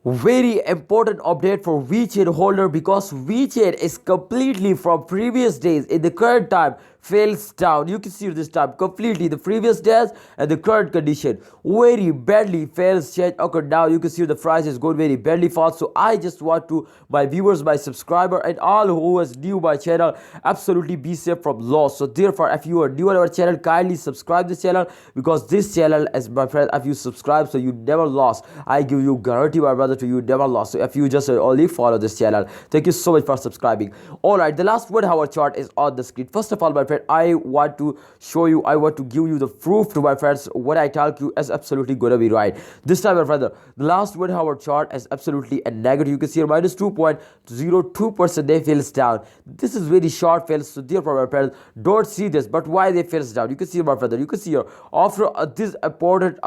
Very important update for Vechain holder because Vechain is completely from previous days in the current time fails down. You can see this time completely the previous days and the current condition very badly fails change occur now. You can see the price is going very badly fast. So I just want to my viewers, my subscriber and all who is new my channel absolutely be safe from loss. So therefore if you are new on our channel, kindly subscribe this channel because this channel, as my friend, if you subscribe so you never lost, I give you guarantee my brother to you never lost. So if you just only follow this channel, thank you so much for subscribing. All right, the last 1 hour chart is on the screen. First of all, my friend, I want to show you, I want to give you the proof to my friends what I tell you is absolutely gonna be right this time, my brother. The last 1 hour chart is absolutely a negative. You can see here minus 2.02% they fails down. This is very short fails, so therefore my friends don't see this. But why they fails down, you can see, my brother, you can see here after this important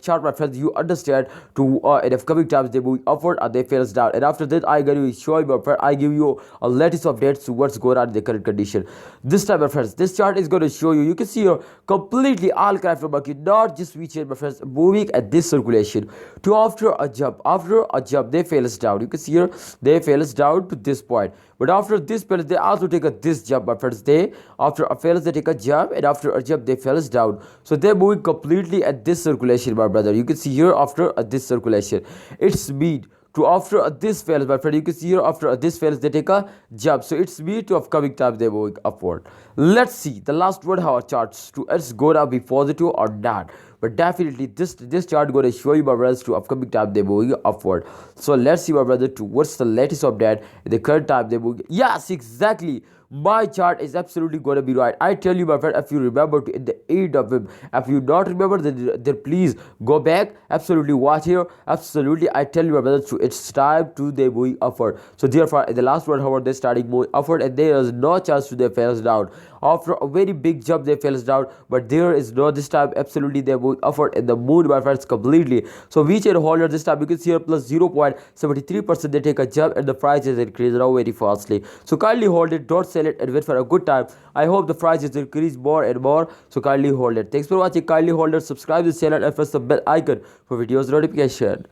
chart, my friends, you understand to in upcoming times they move upward and they fails down. And after that I going to show you, my friend, I give you a latest updates to what's going on in the current condition this time, my friends. This chart is going to show you, you can see here completely all crypto market, not just Vechain, my friends, moving at this circulation to after a jump they fails down. You can see here they fails down to this point, but after this fails they also take a this jump, my friends. They after a fails they take a jump, and after a jump they fails down. So they're moving completely at this circulation, my brother. You can see here after this circulation it's mean to after this fails, my friend. You can see here after this fails they take a jump, so it's me to upcoming time they're moving upward. Let's see the last 1 hour charts to it's gonna be positive or not, but definitely this chart gonna show you, my brothers, to upcoming time they're moving upward. So let's see, my brother, to what's the latest update in the current time they're moving. Yes, exactly, my chart is absolutely gonna be right. I tell you, my friend, if you remember to in the end of him, if you don't remember then please go back, absolutely watch here. Absolutely, I tell you, my brother, it's time to they moving upward. So therefore in the last 1 hour they starting moving upward, and there is no chance to they fails down. After a very big jump they fails down, but there is no this time absolutely they moving upward in the moon, my friends, completely. So Vechain holder this time you can see here plus 0.73% they take a jump, and the price is increased now very fastly. So kindly hold it, don't sell it, and wait for a good time. I hope the price is increased more and more, so kindly hold it. Thanks for watching. Kindly hold it, subscribe this channel and press the bell icon for videos notification.